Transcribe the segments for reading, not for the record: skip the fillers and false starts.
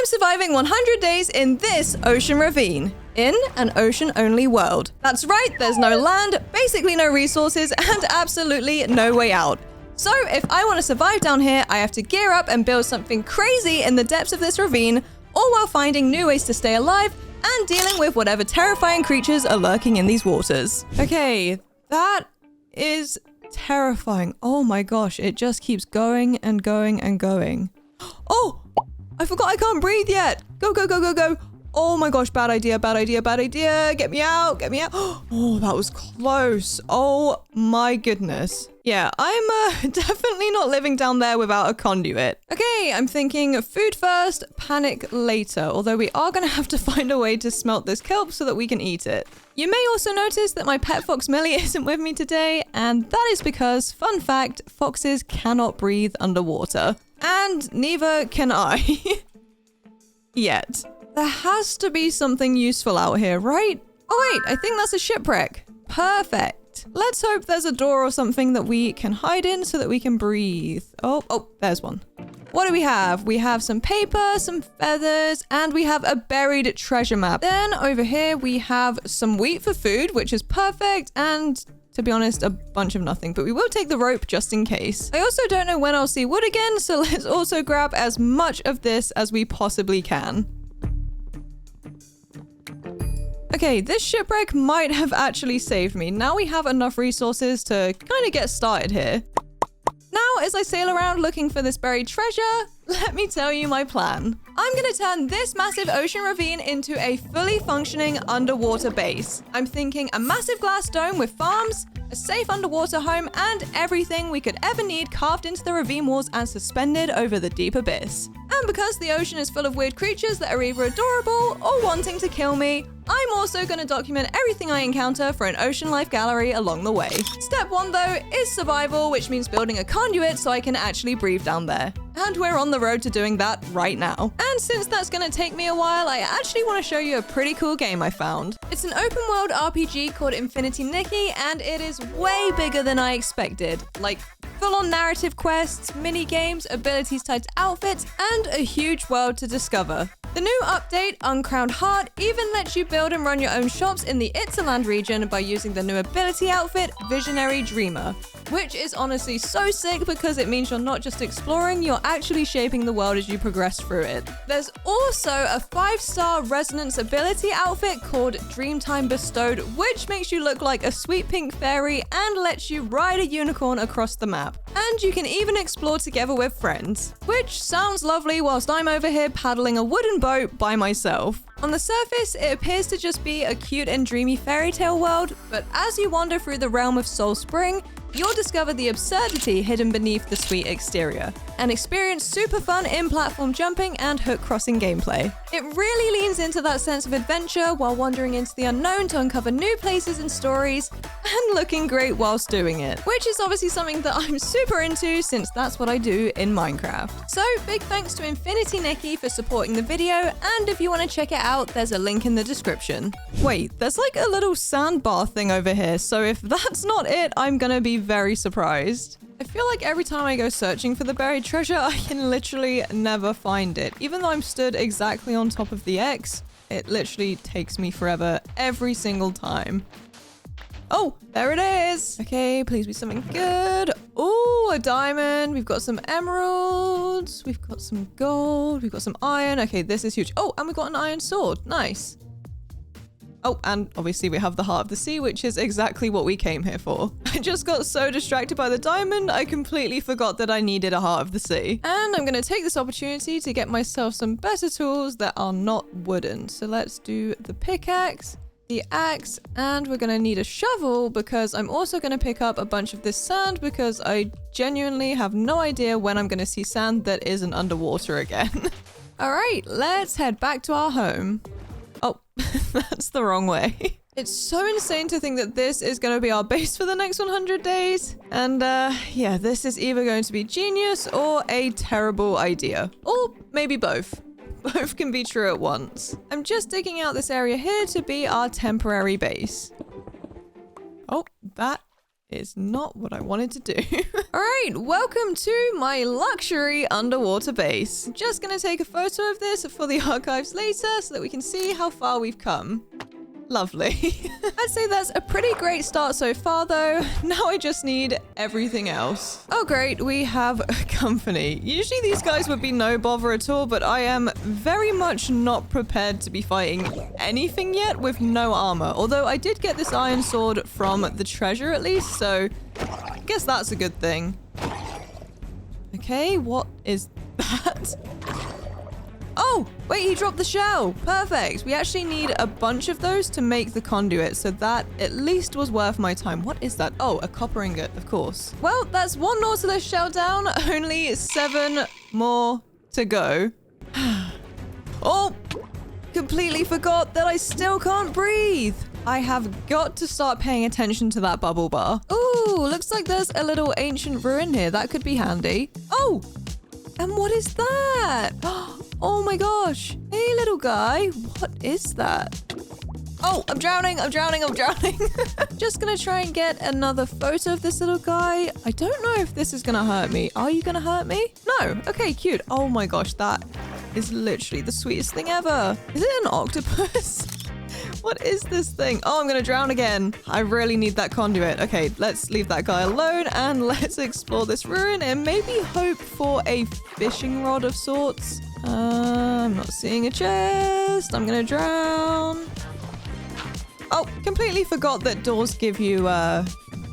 surviving 100 days in this ocean ravine, in an ocean-only world. That's right, there's no land, basically no resources, and absolutely no way out. So if I want to survive down here, I have to gear up and build something crazy in the depths of this ravine, all while finding new ways to stay alive and dealing with whatever terrifying creatures are lurking in these waters. Okay, that is terrifying. Oh my gosh, it just keeps going and going and going. Oh, I forgot I can't breathe yet. Go, go, go, go, go. Oh my gosh, bad idea, bad idea, bad idea. Get me out, get me out. Oh, that was close. Oh my goodness. Yeah, I'm definitely not living down there without a conduit. Okay, I'm thinking food first, panic later. Although we are gonna have to find a way to smelt this kelp so that we can eat it. You may also notice that my pet fox Millie isn't with me today, and that is because, fun fact, foxes cannot breathe underwater. And neither can I. Yet. There has to be something useful out here, right? Oh wait, I think that's a shipwreck. Perfect. Let's hope there's a door or something that we can hide in so that we can breathe. Oh, there's one. What do we have? We have some paper, some feathers, and we have a buried treasure map. Then over here we have some wheat for food, which is perfect, and to be honest, a bunch of nothing, but we will take the rope just in case. I also don't know when I'll see wood again, so let's also grab as much of this as we possibly can. Okay, this shipwreck might have actually saved me. Now we have enough resources to kind of get started here. Now, as I sail around looking for this buried treasure, let me tell you my plan. I'm gonna turn this massive ocean ravine into a fully functioning underwater base. I'm thinking a massive glass dome with farms, a safe underwater home, and everything we could ever need carved into the ravine walls and suspended over the deep abyss. And because the ocean is full of weird creatures that are either adorable or wanting to kill me, I'm also going to document everything I encounter for an ocean life gallery along the way. Step 1 though is survival, which means building a conduit so I can actually breathe down there. And we're on the road to doing that right now. And since that's gonna take me a while, I actually want to show you a pretty cool game I found. It's an open world RPG called Nikki, and it is way bigger than I expected. Like, full-on narrative quests, mini-games, abilities tied to outfits, and a huge world to discover. The new update, Uncrowned Heart, even lets you build and run your own shops in the Itzaland region by using the new ability outfit, Visionary Dreamer. Which is honestly so sick because it means you're not just exploring, you're actually shaping the world as you progress through it. There's also a 5-star resonance ability outfit called Dreamtime Bestowed, which makes you look like a sweet pink fairy and lets you ride a unicorn across the map. And you can even explore together with friends. Which sounds lovely whilst I'm over here paddling a wooden boat by myself. On the surface, it appears to just be a cute and dreamy fairy tale world, but as you wander through the realm of Soul Spring, you'll discover the absurdity hidden beneath the sweet exterior, and experience super fun in-platform jumping and hook crossing gameplay. It really leans into that sense of adventure while wandering into the unknown to uncover new places and stories, and looking great whilst doing it, which is obviously something that I'm super into since that's what I do in Minecraft. So big thanks to Nikki for supporting the video, and if you want to check it out, there's a link in the description. Wait, there's like a little sandbar thing over here, so if that's not it, I'm gonna be very surprised. I feel like every time I go searching for the buried treasure, I can literally never find it. Even though I'm stood exactly on top of the X, it literally takes me forever every single time. Oh, there it is. Okay, please be something good. Oh, a diamond. We've got some emeralds. We've got some gold. We've got some iron. Okay, this is huge. Oh, and we've got an iron sword. Nice. Oh, and obviously we have the Heart of the Sea, which is exactly what we came here for. I just got so distracted by the diamond, I completely forgot that I needed a Heart of the Sea. And I'm going to take this opportunity to get myself some better tools that are not wooden. So let's do the pickaxe, the axe, and we're going to need a shovel because I'm also going to pick up a bunch of this sand because I genuinely have no idea when I'm going to see sand that isn't underwater again. All right, let's head back to our home. Oh, that's the wrong way. It's so insane to think that this is going to be our base for the next 100 days. And yeah, this is either going to be genius or a terrible idea. Or maybe both. Both can be true at once. I'm just digging out this area here to be our temporary base. Oh, that is not what I wanted to do. All right, welcome to my luxury underwater base. Just gonna take a photo of this for the archives later so that we can see how far we've come. Lovely. I'd say that's a pretty great start so far though. Now I just need everything else. Oh great, we have company. Usually these guys would be no bother at all, but I am very much not prepared to be fighting anything yet with no armor. Although I did get this iron sword from the treasure at least, so I guess that's a good thing. Okay, what is that? Oh, wait, he dropped the shell. Perfect. We actually need a bunch of those to make the conduit, so that at least was worth my time. What is that? Oh, a copper ingot, of course. Well, that's one Nautilus shell down, only 7 more to go. Oh, completely forgot that I still can't breathe. I have got to start paying attention to that bubble bar. Ooh, looks like there's a little ancient ruin here. That could be handy. Oh, and what is that? Oh my gosh. Hey, little guy. What is that? Oh, I'm drowning. I'm drowning. I'm drowning. Just gonna try and get another photo of this little guy. I don't know if this is gonna hurt me. Are you gonna hurt me? No. Okay, cute. Oh my gosh. That is literally the sweetest thing ever. Is it an octopus? What is this thing? Oh, I'm gonna drown again. I really need that conduit. Okay, let's leave that guy alone and let's explore this ruin and maybe hope for a fishing rod of sorts. I'm not seeing a chest. I'm gonna drown. Oh, completely forgot that doors give you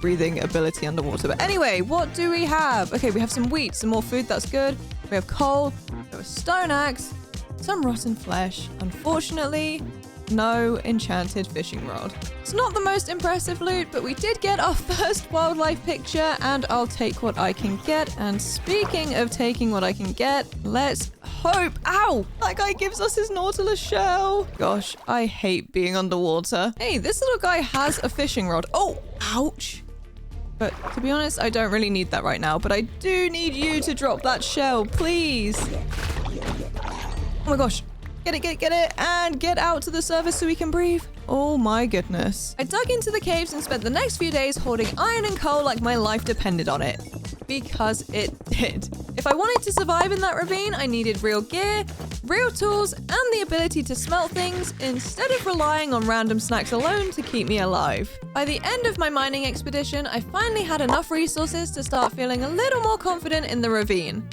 breathing ability underwater. But anyway, what do we have? Okay, we have some wheat, some more food. That's good. We have coal. We have a stone axe, some rotten flesh. Unfortunately, no enchanted fishing rod. It's not the most impressive loot, but we did get our first wildlife picture and I'll take what I can get. And speaking of taking what I can get, let's hope. Ow! That guy gives us his Nautilus shell. Gosh, I hate being underwater. Hey, this little guy has a fishing rod. Oh, ouch. But to be honest, I don't really need that right now, but I do need you to drop that shell, please. Oh my gosh. Get it, and get out to the surface so we can breathe. Oh my goodness. I dug into the caves and spent the next few days hoarding iron and coal like my life depended on it. Because it did. If I wanted to survive in that ravine, I needed real gear, real tools, and the ability to smelt things instead of relying on random snacks alone to keep me alive. By the end of my mining expedition, I finally had enough resources to start feeling a little more confident in the ravine.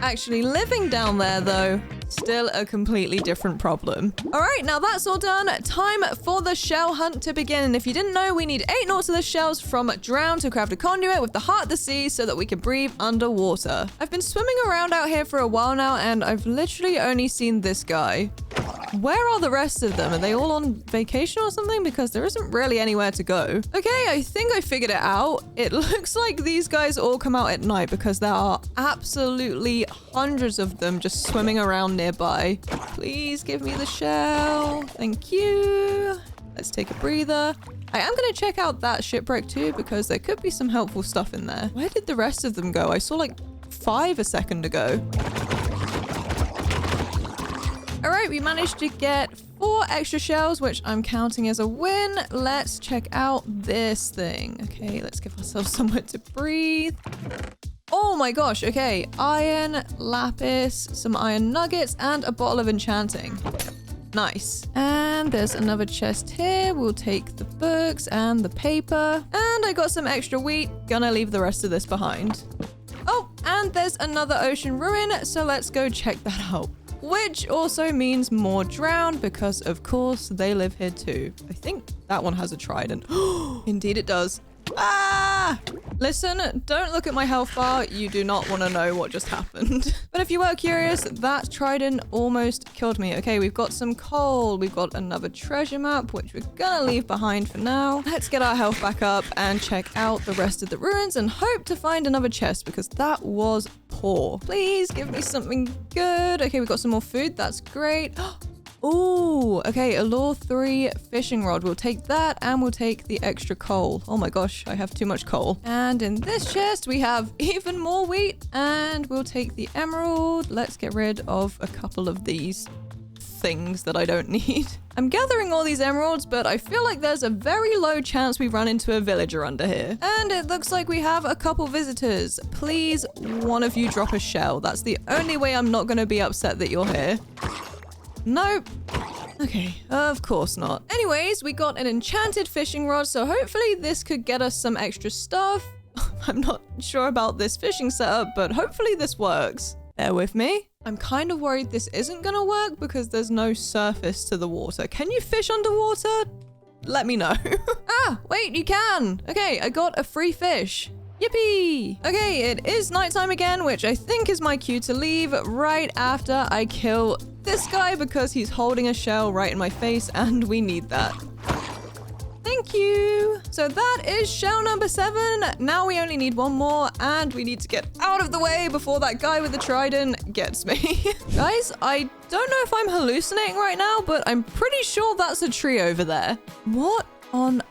Actually living down there though, still a completely different problem. All right, now that's all done. Time for the shell hunt to begin. And if you didn't know, we need 8 Nautilus shells from drown to craft a conduit with the heart of the sea so that we can breathe underwater. I've been swimming around out here for a while now and I've literally only seen this guy. Where are the rest of them? Are they all on vacation or something? Because there isn't really anywhere to go. Okay, I think I figured it out. It looks like these guys all come out at night because there are absolutely hundreds of them just swimming around nearby. Please give me the shell. Thank you. Let's take a breather. I am going to check out that shipwreck too because there could be some helpful stuff in there. Where did the rest of them go? I saw like 5 a second ago. All right, we managed to get 4 extra shells, which I'm counting as a win. Let's check out this thing. Okay, let's give ourselves somewhere to breathe. Oh my gosh, okay. Iron, lapis, some iron nuggets, and a bottle of enchanting. Nice. And there's another chest here. We'll take the books and the paper. And I got some extra wheat. Gonna leave the rest of this behind. Oh, and there's another ocean ruin, so let's go check that out. Which also means more drown because, of course, they live here too. I think that one has a trident. Indeed it does. Ah! Listen, don't look at my health bar. You do not want to know what just happened. But if you were curious, that trident almost killed me. Okay, we've got some coal. We've got another treasure map, which we're gonna leave behind for now. Let's get our health back up and check out the rest of the ruins and hope to find another chest because that was poor. Please give me something good. Okay, we've got some more food. That's great. Ooh, okay, a lure 3 fishing rod. We'll take that and we'll take the extra coal. Oh my gosh, I have too much coal. And in this chest, we have even more wheat and we'll take the emerald. Let's get rid of a couple of these things that I don't need. I'm gathering all these emeralds, but I feel like there's a very low chance we run into a villager under here. And it looks like we have a couple visitors. Please, one of you drop a shell. That's the only way I'm not going to be upset that you're here. Nope. Okay, of course not. Anyways, we got an enchanted fishing rod, so hopefully this could get us some extra stuff. I'm not sure about this fishing setup, but hopefully this works. Bear with me. I'm kind of worried this isn't gonna work because there's no surface to the water. Can you fish underwater? Let me know. Ah, wait, you can. Okay, I got a free fish. Yippee! Okay, it is nighttime again, which I think is my cue to leave right after I kill this guy because he's holding a shell right in my face and we need that. Thank you. So that is shell number 7. Now we only need one more and we need to get out of the way before that guy with the trident gets me. Guys, I don't know if I'm hallucinating right now, but I'm pretty sure that's a tree over there. What on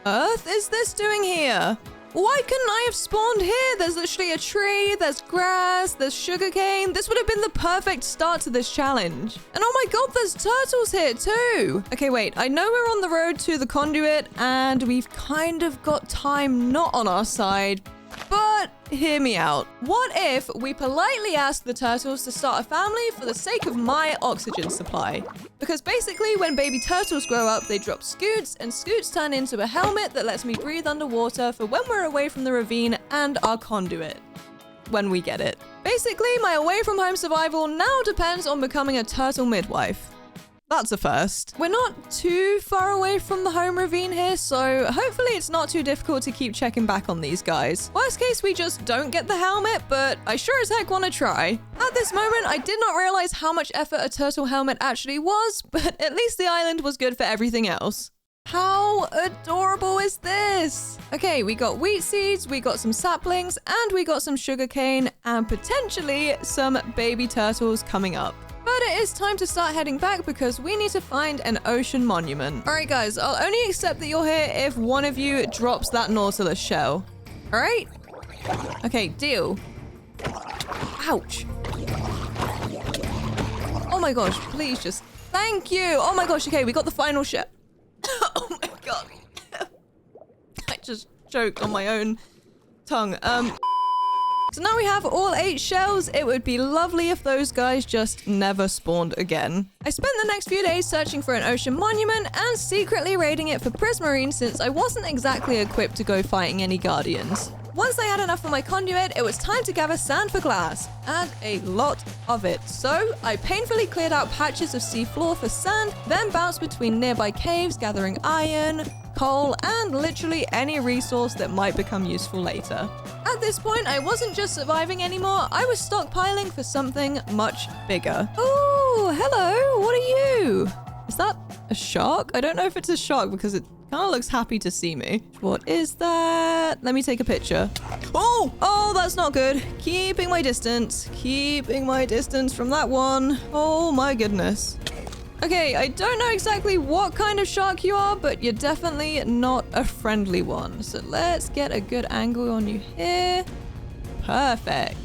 earth is this doing here? Why couldn't I have spawned here? There's literally a tree, there's grass, there's sugarcane. This would have been the perfect start to this challenge. And oh my god, there's turtles here too. Okay, wait, I know we're on the road to the conduit and we've kind of got time not on our side, but hear me out. What if we politely ask the turtles to start a family for the sake of my oxygen supply? Because basically when baby turtles grow up, they drop scoots and scoots turn into a helmet that lets me breathe underwater for when we're away from the ravine and our conduit. When we get it. Basically, my away from home survival now depends on becoming a turtle midwife. That's a first. We're not too far away from the home ravine here, so hopefully it's not too difficult to keep checking back on these guys. Worst case, we just don't get the helmet, but I sure as heck want to try. At this moment, I did not realize how much effort a turtle helmet actually was, but at least the island was good for everything else. How adorable is this? Okay, we got wheat seeds, we got some saplings, and we got some sugarcane, and potentially some baby turtles coming up. But it is time to start heading back because we need to find an ocean monument. All right, guys, I'll only accept that you're here if one of you drops that nautilus shell. All right? Okay, deal. Ouch. Oh my gosh, please just... Thank you. Oh my gosh, okay, we got the final shell. Oh my god. I just choked on my own tongue. So now we have all 8 shells. It would be lovely if those guys just never spawned again. I spent the next few days searching for an ocean monument and secretly raiding it for prismarine since I wasn't exactly equipped to go fighting any guardians. Once I had enough of my conduit, it was time to gather sand for glass, and a lot of it. So I painfully cleared out patches of seafloor for sand, then bounced between nearby caves gathering iron, coal, and literally any resource that might become useful later. At this point, I wasn't just surviving anymore, I was stockpiling for something much bigger. Oh, hello, what are you? Is that a shark? I don't know if it's a shark because it kind of looks happy to see me. What is that? Let me take a picture. Oh, that's not good. Keeping my distance from that one. Oh my goodness. Okay, I don't know exactly what kind of shark you are, but you're definitely not a friendly one. So let's get a good angle on you here. Perfect.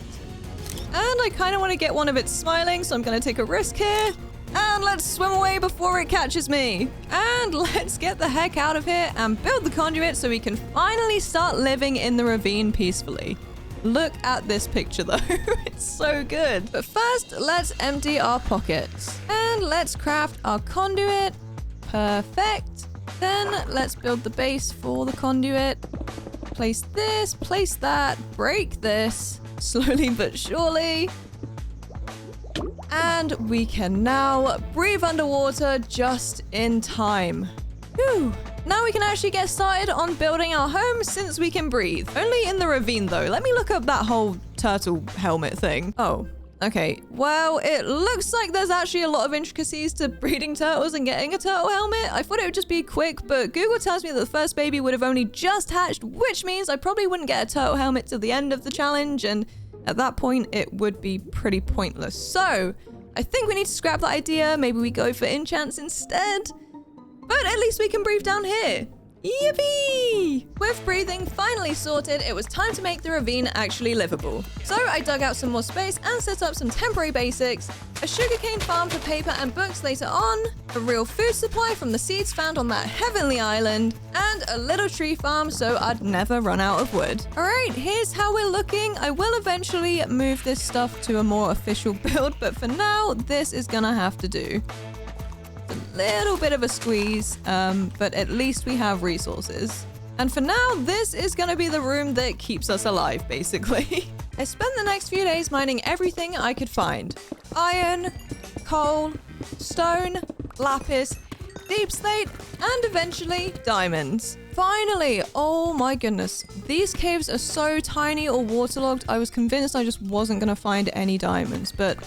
And I kind of want to get one of it smiling, so I'm going to take a risk here. And let's swim away before it catches me. And let's get the heck out of here and build the conduit so we can finally start living in the ravine peacefully. Look at this picture though. It's so good. But first, let's empty our pockets. And let's craft our conduit. Perfect. Then let's build the base for the conduit. Place this, place that, break this. Slowly but surely. And we can now breathe underwater just in time. Whew. Now we can actually get started on building our home since we can breathe. Only in the ravine though. Let me look up that whole turtle helmet thing. Oh, okay. Well, it looks like there's actually a lot of intricacies to breeding turtles and getting a turtle helmet. I thought it would just be quick, but Google tells me that the first baby would have only just hatched, which means I probably wouldn't get a turtle helmet till the end of the challenge, and at that point, it would be pretty pointless. So, I think we need to scrap that idea. Maybe we go for enchants instead. But at least we can breathe down here. Yippee! With breathing finally sorted, it was time to make the ravine actually livable. So I dug out some more space and set up some temporary basics, a sugarcane farm for paper and books later on, a real food supply from the seeds found on that heavenly island, and a little tree farm so I'd never run out of wood. Alright, here's how we're looking. I will eventually move this stuff to a more official build, but for now, this is gonna have to do. A little bit of a squeeze, but at least we have resources. And for now, this is gonna be the room that keeps us alive, basically. I spent the next few days mining everything I could find. Iron, coal, stone, lapis, deep slate, and eventually diamonds. Finally! Oh my goodness. These caves are so tiny or waterlogged, I was convinced I just wasn't gonna find any diamonds, but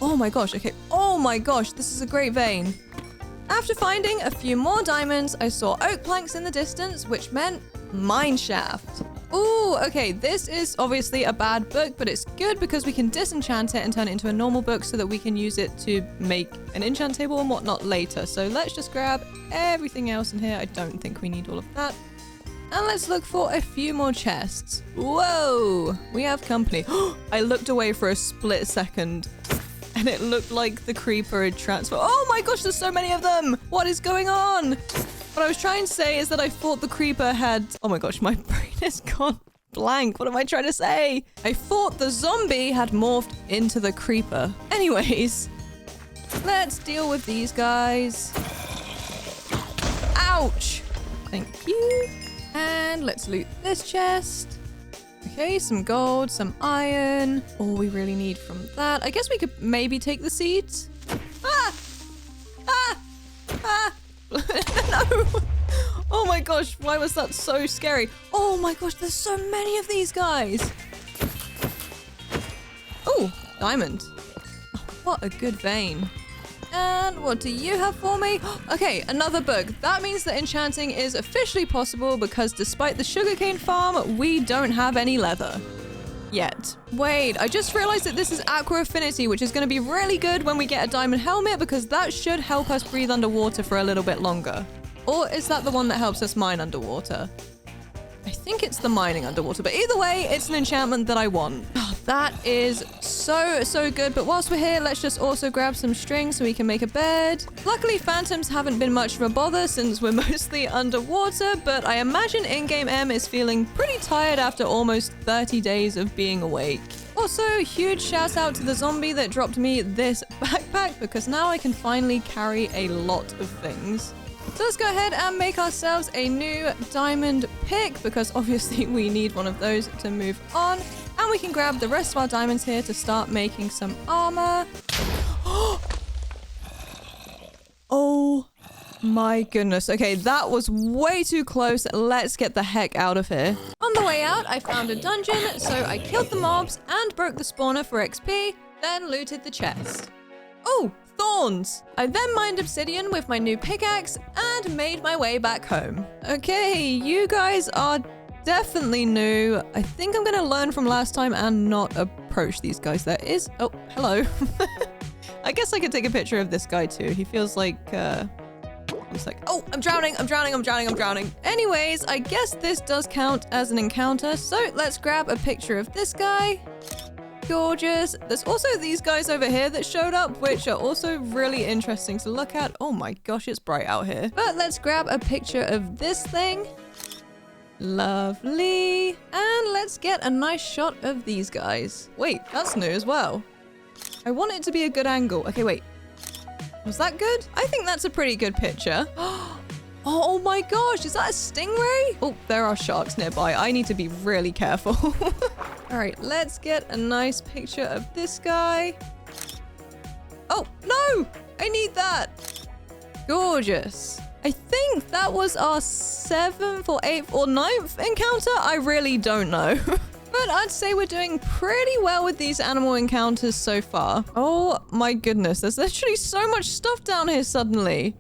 oh my gosh, okay. Oh my gosh, this is a great vein. After finding a few more diamonds, I saw oak planks in the distance, which meant mineshaft. Ooh, okay, this is obviously a bad book, but it's good because we can disenchant it and turn it into a normal book so that we can use it to make an enchant table and whatnot later. So let's just grab everything else in here. I don't think we need all of that. And let's look for a few more chests. Whoa, we have company. I looked away for a split second and it looked like the creeper had transferred. Oh my gosh, there's so many of them. What is going on? What I was trying to say is that I thought the creeper had... Oh my gosh, my brain has gone blank. What am I trying to say? I thought the zombie had morphed into the creeper. Anyways, let's deal with these guys. Ouch. Thank you. And let's loot this chest. Okay, some gold, some iron. All we really need from that. I guess we could maybe take the seeds. Ah! Ah! Ah! No! Oh my gosh, why was that so scary? Oh my gosh, there's so many of these guys. Oh, diamond. Oh, what a good vein. And what do you have for me? Okay, another book. That means that enchanting is officially possible because despite the sugarcane farm, we don't have any leather. Yet. Wait, I just realized that this is aqua affinity, which is going to be really good when we get a diamond helmet because that should help us breathe underwater for a little bit longer. Or is that the one that helps us mine underwater? I think it's the mining underwater, but either way, it's an enchantment that I want. Oh, that is so good. But whilst we're here, let's just also grab some string so we can make a bed. Luckily, phantoms haven't been much of a bother since we're mostly underwater, but I imagine in-game M is feeling pretty tired after almost 30 days of being awake. Also, huge shout out to the zombie that dropped me this backpack because now I can finally carry a lot of things. So let's go ahead and make ourselves a new diamond pick because obviously we need one of those to move on. And we can grab the rest of our diamonds here to start making some armor. Oh my goodness. Okay, that was way too close. Let's get the heck out of here. On the way out, I found a dungeon, so I killed the mobs and broke the spawner for XP, then looted the chest. Oh! Thorns! I then mined obsidian with my new pickaxe and made my way back home. Okay, you guys are definitely new. I think I'm gonna learn from last time and not approach these guys. There is... Oh, hello. I guess I could take a picture of this guy too. He feels like... It's like, oh, I'm drowning. Anyways, I guess this does count as an encounter. So let's grab a picture of this guy. Gorgeous. There's also these guys over here that showed up, which are also really interesting to look at. Oh my gosh, it's bright out here. But let's grab a picture of this thing. Lovely. And let's get a nice shot of these guys. Wait, that's new as well. I want it to be a good angle. Okay, wait. Was that good? I think that's a pretty good picture. Oh my gosh, is that a stingray? Oh, there are sharks nearby. I need to be really careful. All right, let's get a nice picture of this guy. Oh, no, I need that. Gorgeous. I think that was our 7th or 8th or 9th encounter. I really don't know. But I'd say we're doing pretty well with these animal encounters so far. Oh my goodness, there's literally so much stuff down here suddenly.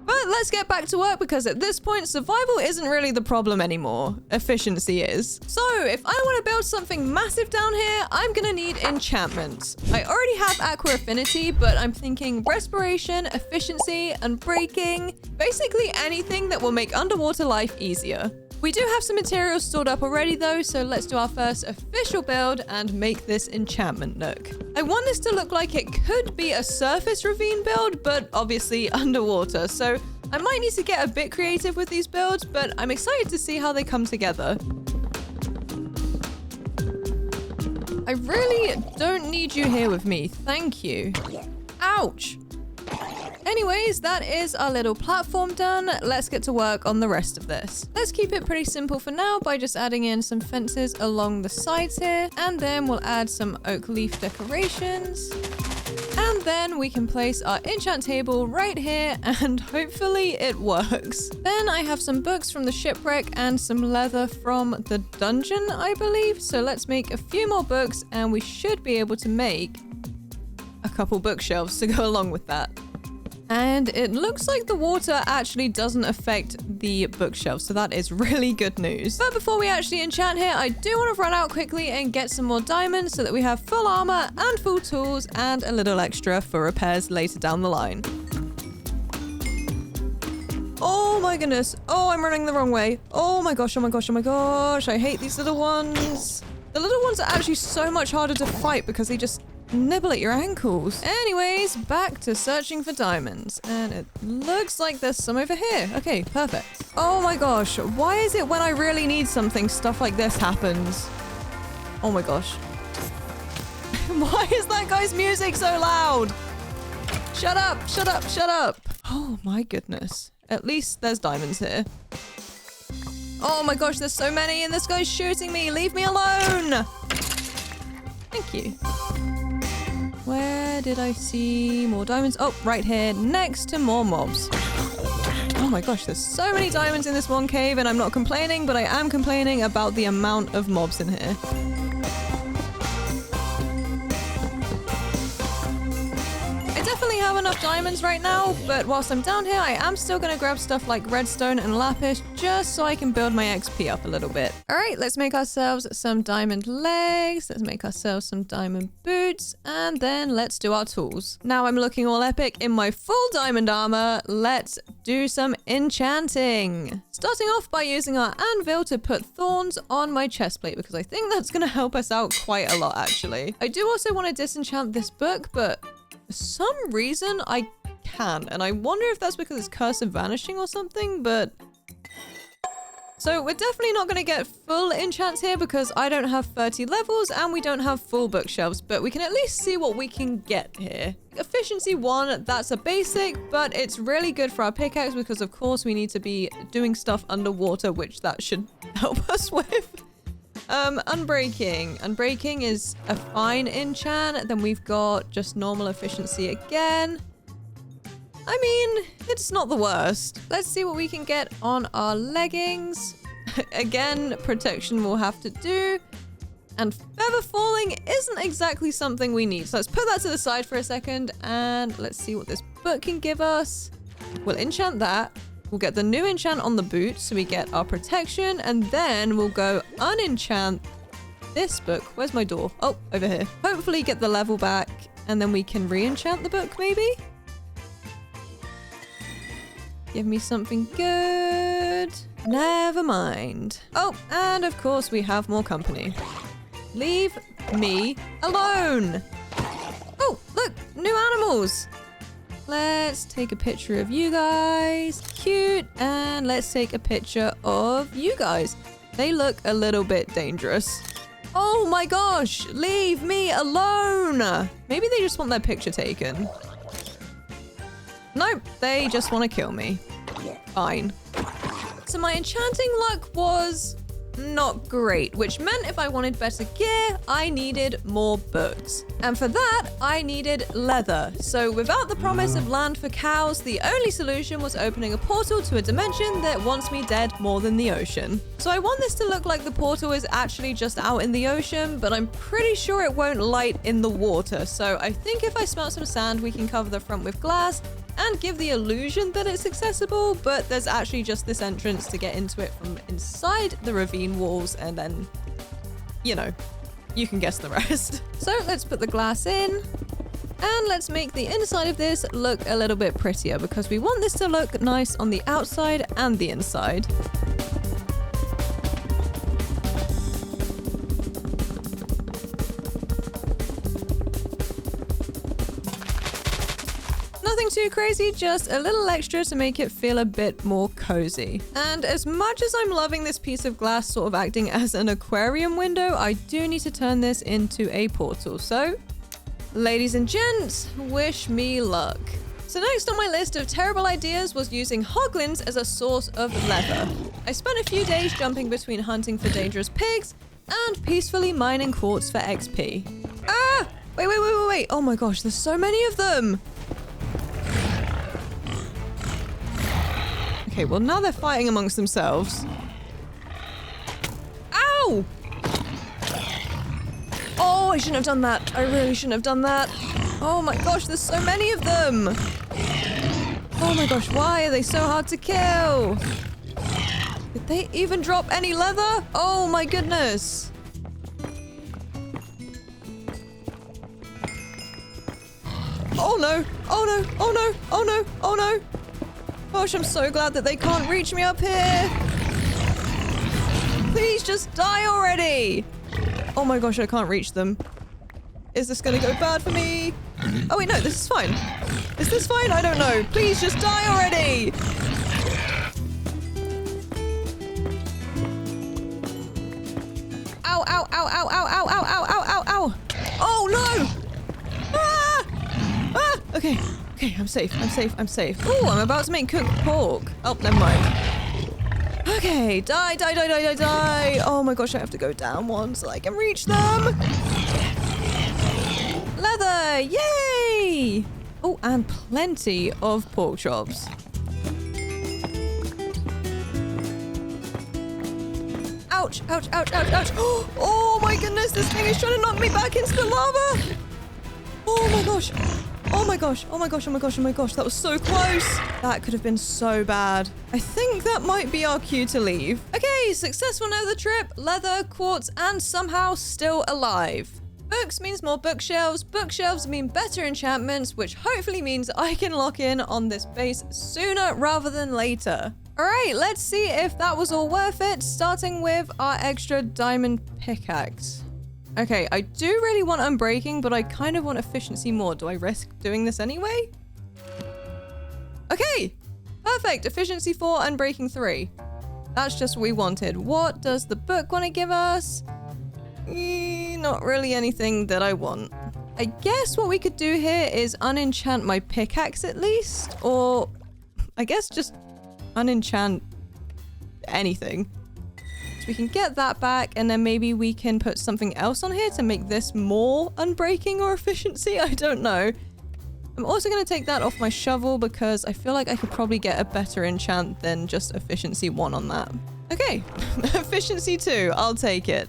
But let's get back to work because at this point, survival isn't really the problem anymore. Efficiency is. So if I want to build something massive down here, I'm gonna need enchantments. I already have aqua affinity, but I'm thinking respiration, efficiency, and breaking. Basically anything that will make underwater life easier. We do have some materials stored up already though, so let's do our first official build and make this enchantment nook. I want this to look like it could be a surface ravine build, but obviously underwater, so I might need to get a bit creative with these builds, but I'm excited to see how they come together. I really don't need you here with me, thank you. Ouch! Anyways, that is our little platform done. Let's get to work on the rest of this. Let's keep it pretty simple for now by just adding in some fences along the sides here. And then we'll add some oak leaf decorations. And then we can place our enchant table right here and hopefully it works. Then I have some books from the shipwreck and some leather from the dungeon, I believe. So let's make a few more books and we should be able to make a couple bookshelves to go along with that. And it looks like the water actually doesn't affect the bookshelf, so that is really good news. But before we actually enchant here, I do want to run out quickly and get some more diamonds so that we have full armor and full tools and a little extra for repairs later down the line. Oh my goodness. Oh, I'm running the wrong way. Oh my gosh, oh my gosh, oh my gosh. I hate these little ones. The little ones are actually so much harder to fight because they just nibble at your ankles. Anyways, back to searching for diamonds. And it looks like there's some over here. Okay, perfect. Oh my gosh. Why is it when I really need something, stuff like this happens? Oh my gosh. Why is that guy's music so loud? Shut up, shut up, shut up. Oh my goodness. At least there's diamonds here. Oh my gosh, there's so many and this guy's shooting me. Leave me alone. Thank you. Where did I see more diamonds? Oh, right here, next to more mobs. Oh my gosh, there's so many diamonds in this one cave and I'm not complaining, but I am complaining about the amount of mobs in here. I definitely have enough diamonds right now, but whilst I'm down here, I am still going to grab stuff like redstone and lapis just so I can build my XP up a little bit. All right, let's make ourselves some diamond legs. Let's make ourselves some diamond boots, and then let's do our tools. Now I'm looking all epic in my full diamond armor. Let's do some enchanting. Starting off by using our anvil to put thorns on my chest plate because I think that's going to help us out quite a lot, actually. I do also want to disenchant this book, but for some reason I can, and I wonder if that's because it's Curse of Vanishing or something, but... So we're definitely not going to get full enchants here because I don't have 30 levels and we don't have full bookshelves, but we can at least see what we can get here. Efficiency 1, that's a basic, but it's really good for our pickaxe because of course we need to be doing stuff underwater, which that should help us with. Unbreaking. Unbreaking is a fine enchant. Then we've got just normal efficiency again. I mean, it's not the worst. Let's see what we can get on our leggings. Again, protection we'll have to do. And feather falling isn't exactly something we need. So let's put that to the side for a second and let's see what this book can give us. We'll enchant that. We'll get the new enchant on the boot so we get our protection, and then we'll go unenchant this book. Where's my door? Oh, over here. Hopefully get the level back and then we can re-enchant the book maybe? Give me something good. Never mind. Oh, and of course we have more company. Leave me alone. Oh, look, new animals. Let's take a picture of you guys. Cute. And let's take a picture of you guys. They look a little bit dangerous. Oh my gosh, leave me alone. Maybe they just want their picture taken. Nope, they just want to kill me. Fine. So my enchanting luck was not great, which meant if I wanted better gear, I needed more books. And for that, I needed leather. So without the promise of land for cows, the only solution was opening a portal to a dimension that wants me dead more than the ocean. So I want this to look like the portal is actually just out in the ocean, but I'm pretty sure it won't light in the water. So I think if I smelt some sand, we can cover the front with glass and give the illusion that it's accessible, but there's actually just this entrance to get into it from inside the ravine walls, and then, you know, you can guess the rest. So let's put the glass in. And let's make the inside of this look a little bit prettier because we want this to look nice on the outside and the inside. Nothing too crazy, just a little extra to make it feel a bit more cozy. And as much as I'm loving this piece of glass sort of acting as an aquarium window, I do need to turn this into a portal. So ladies and gents, wish me luck. So next on my list of terrible ideas was using hoglins as a source of leather. I spent a few days jumping between hunting for dangerous pigs and peacefully mining quartz for XP. Ah! Wait. Oh my gosh, there's so many of them. Okay, well now they're fighting amongst themselves. Ow! Oh, I shouldn't have done that. I really shouldn't have done that. Oh my gosh, there's so many of them. Oh my gosh, why are they so hard to kill? Did they even drop any leather? Oh my goodness. Oh no, oh no, oh no, oh no, oh no. Gosh, I'm so glad that they can't reach me up here. Please just die already. Oh my gosh, I can't reach them. Is this gonna go bad for me? Oh wait, no, this is fine. Is this fine? I don't know. Please just die already. Ow, ow, ow, ow, ow, ow, ow, ow, ow, ow, ow. Oh no! Ah! Ah! Okay, I'm safe. Oh, I'm about to make cooked pork. Oh, never mind. Okay, die. Oh my gosh, I have to go down one so I can reach them. Leather, yay! Oh, and plenty of pork chops. Ouch. Oh my goodness, this thing is trying to knock me back into the lava. Oh my gosh. Oh my gosh, that was so close. That could have been so bad. I think that might be our cue to leave. Okay, successful nether trip, leather, quartz, and somehow still alive. Books means more bookshelves. Bookshelves mean better enchantments, which hopefully means I can lock in on this base sooner rather than later. All right, let's see if that was all worth it, starting with our extra diamond pickaxe. Okay, I do really want unbreaking, but I kind of want efficiency more. Do I risk doing this anyway? Okay, perfect. Efficiency 4, unbreaking 3. That's just what we wanted. What does the book want to give us? Not really anything that I want. I guess what we could do here is unenchant my pickaxe at least, or I guess just unenchant anything. We can get that back, and then maybe we can put something else on here to make this more unbreaking or efficiency. I don't know. I'm also going to take that off my shovel because I feel like I could probably get a better enchant than just efficiency 1 on that. Okay, efficiency 2, I'll take it.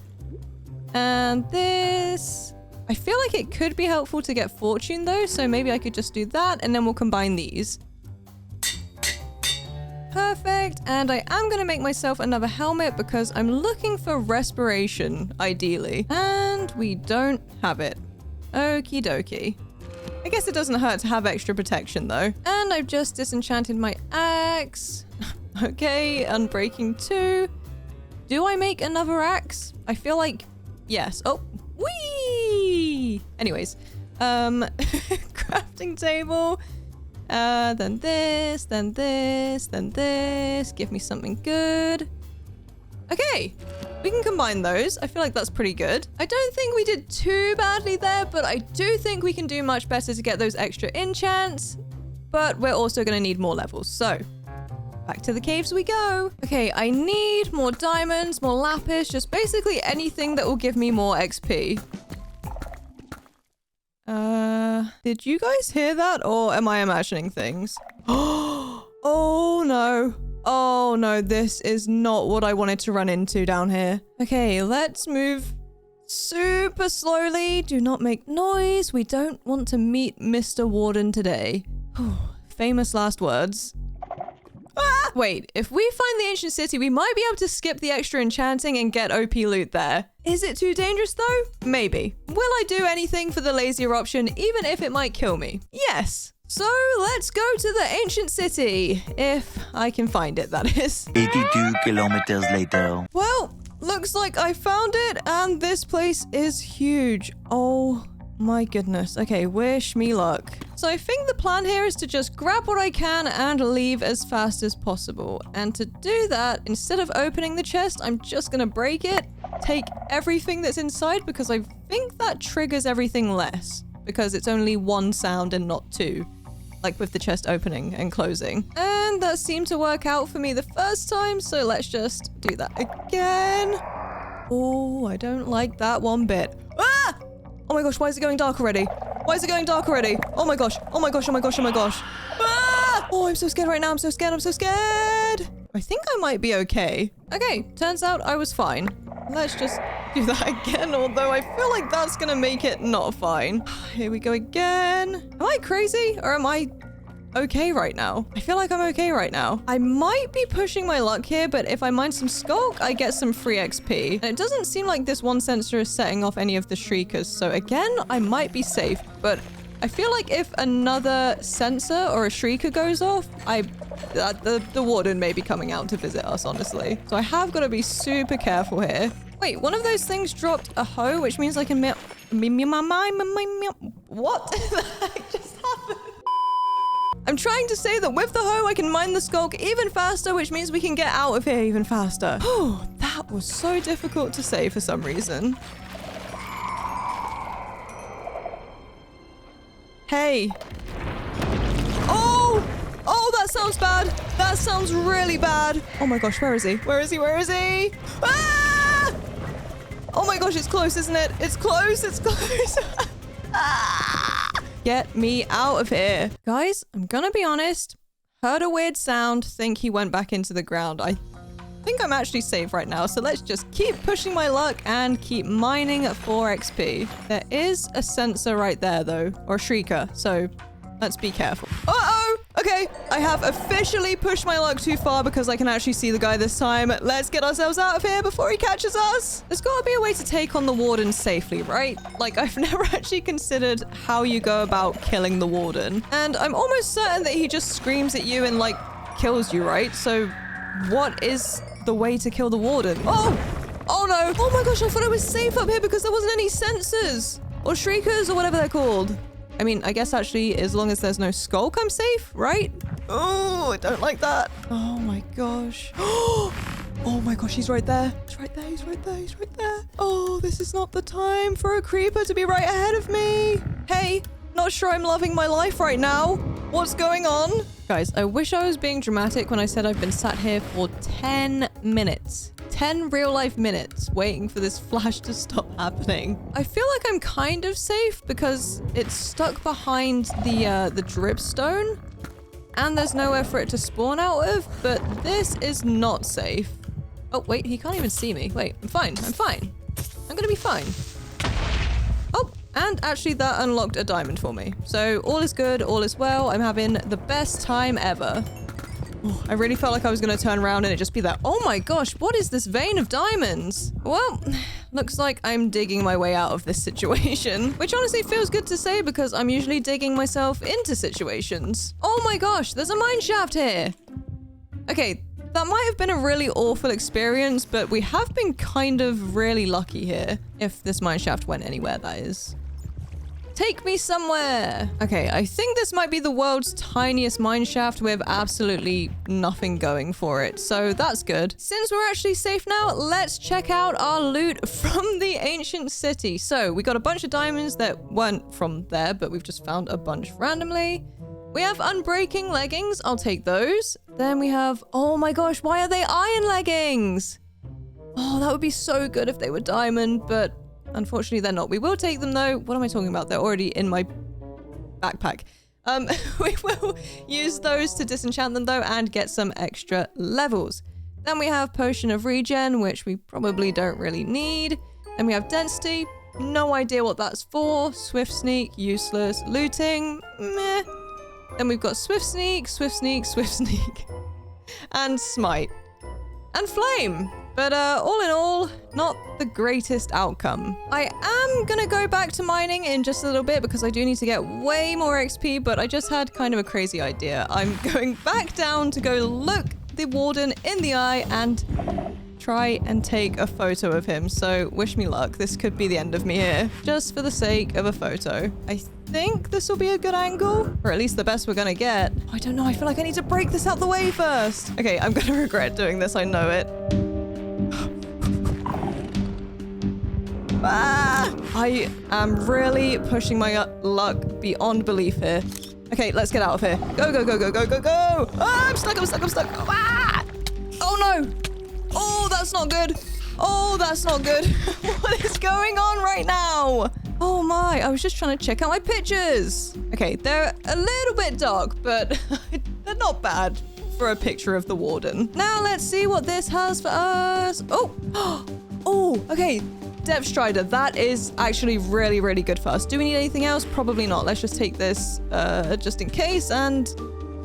And this, I feel like it could be helpful to get fortune though, so maybe I could just do that and then we'll combine these. Perfect, and I am going to make myself another helmet because I'm looking for respiration, ideally. And we don't have it. Okie dokie. I guess it doesn't hurt to have extra protection though. And I've just disenchanted my axe. Okay, unbreaking 2. Do I make another axe? I feel like yes. Oh, whee! Anyways, crafting table. Then this, then this, then this. Give me something good. Okay, we can combine those. I feel like that's pretty good. I don't think we did too badly there, but I do think we can do much better to get those extra enchants. But we're also going to need more levels, so back to the caves we go. Okay, I need more diamonds, more lapis, just basically anything that will give me more XP. Did you guys hear that, or am I imagining things? Oh no. Oh no, this is not what I wanted to run into down here. Okay, let's move super slowly. Do not make noise. We don't want to meet Mr. Warden today. famous last words. Ah! Wait, if we find the ancient city, we might be able to skip the extra enchanting and get OP loot there. Is it too dangerous though? Maybe. Will I do anything for the lazier option, even if it might kill me? Yes. So let's go to the ancient city. If I can find it, that is. 82 kilometers later. Well, looks like I found it, and this place is huge. Oh my goodness. Okay, wish me luck. So I think the plan here is to just grab what I can and leave as fast as possible. And to do that, instead of opening the chest, I'm just gonna break it, take everything that's inside, because I think that triggers everything less, because it's only one sound and not two, like with the chest opening and closing. And that seemed to work out for me the first time, so let's just do that again. Oh, I don't like that one bit. Ah! Oh my gosh, why is it going dark already? Why is it going dark already? Oh my gosh, oh my gosh, oh my gosh, oh my gosh. Ah! Oh, I'm so scared right now. I'm so scared, I'm so scared. I think I might be okay. Okay, turns out I was fine. Let's just do that again, although I feel like that's gonna make it not fine. Here we go again. Am I crazy or am I okay right now? I feel like I'm okay right now. I might be pushing my luck here, but if I mine some skulk, I get some free XP. And it doesn't seem like this one sensor is setting off any of the shriekers, so again, I might be safe. But I feel like if another sensor or a shrieker goes off, the warden may be coming out to visit us, honestly. So I have got to be super careful here. Wait, one of those things dropped a hoe, which means I can what the heck just happened? I'm trying to say that with the hoe, I can mine the skulk even faster, which means we can get out of here even faster. Oh, that was so difficult to say for some reason. Hey. Oh! Oh, that sounds bad. That sounds really bad. Oh my gosh, where is he? Where is he? Where is he? Ah! Oh my gosh, it's close, isn't it? It's close. It's close. Ah! Get me out of here. Guys, I'm gonna be honest. Heard a weird sound. Think he went back into the ground. I think I'm actually safe right now. So let's just keep pushing my luck and keep mining at 4 XP. There is a sensor right there though, or a shrieker. So let's be careful. Uh-oh! Okay, I have officially pushed my luck too far because I can actually see the guy this time. Let's get ourselves out of here before he catches us. There's got to be a way to take on the warden safely, right? Like, I've never actually considered how you go about killing the warden. And I'm almost certain that he just screams at you and, like, kills you, right? So what is the way to kill the warden? Oh! Oh no! Oh my gosh, I thought I was safe up here because there wasn't any sensors or shriekers or whatever they're called. I mean, I guess actually, as long as there's no skulk, I'm safe, right? Oh, I don't like that. Oh my gosh. Oh my gosh, he's right there. He's right there, he's right there, he's right there. Oh, this is not the time for a creeper to be right ahead of me. Hey, not sure I'm loving my life right now. What's going on? Guys, I wish I was being dramatic when I said I've been sat here for 10 minutes. 10 real life minutes waiting for this flash to stop happening. I feel like I'm kind of safe because it's stuck behind the dripstone and there's nowhere for it to spawn out of, but this is not safe. Oh, wait, he can't even see me. Wait, I'm fine. I'm fine. I'm gonna be fine. Oh, and actually that unlocked a diamond for me. So all is good, all is well. I'm having the best time ever. Oh, I really felt like I was going to turn around and it just be that, oh my gosh, what is this vein of diamonds? Well, looks like I'm digging my way out of this situation, which honestly feels good to say because I'm usually digging myself into situations. Oh my gosh, there's a mineshaft here. Okay, that might have been a really awful experience, but we have been kind of really lucky here. If this mineshaft went anywhere, that is. Take me somewhere. Okay, I think this might be the world's tiniest mineshaft with absolutely nothing going for it. So that's good. Since we're actually safe now, let's check out our loot from the ancient city. So we got a bunch of diamonds that weren't from there, but we've just found a bunch randomly. We have unbreaking leggings. I'll take those. Then we have, oh my gosh, why are they iron leggings? Oh, that would be so good if they were diamond, but unfortunately, they're not. We will take them, though. What am I talking about? They're already in my backpack. We will use those to disenchant them, though, and get some extra levels. Then we have Potion of Regen, which we probably don't really need. Then we have Density. No idea what that's for. Swift Sneak, useless. Looting, meh. Then we've got swift sneak, swift sneak, swift sneak, and smite, and flame. But all in all, not the greatest outcome. I am gonna go back to mining in just a little bit because I do need to get way more XP, but I just had kind of a crazy idea. I'm going back down to go look the warden in the eye and try and take a photo of him. So wish me luck. This could be the end of me here, just for the sake of a photo. I think this will be a good angle, or at least the best we're gonna get. I don't know. I feel like I need to break this out the way first. Okay, I'm gonna regret doing this. I know it. I am really pushing my luck beyond belief here. Okay, let's get out of here. Go, go, go, go, go, go, go. Ah, I'm stuck, I'm stuck, I'm stuck. Ah! Oh no. Oh, that's not good. Oh, that's not good. What is going on right now? Oh my, I was just trying to check out my pictures. Okay, they're a little bit dark, but they're not bad for a picture of the warden. Now let's see what this has for us. Oh, oh, okay. Depth Strider, that is actually really, really good for us. Do we need anything else? Probably not. Let's just take this just in case, and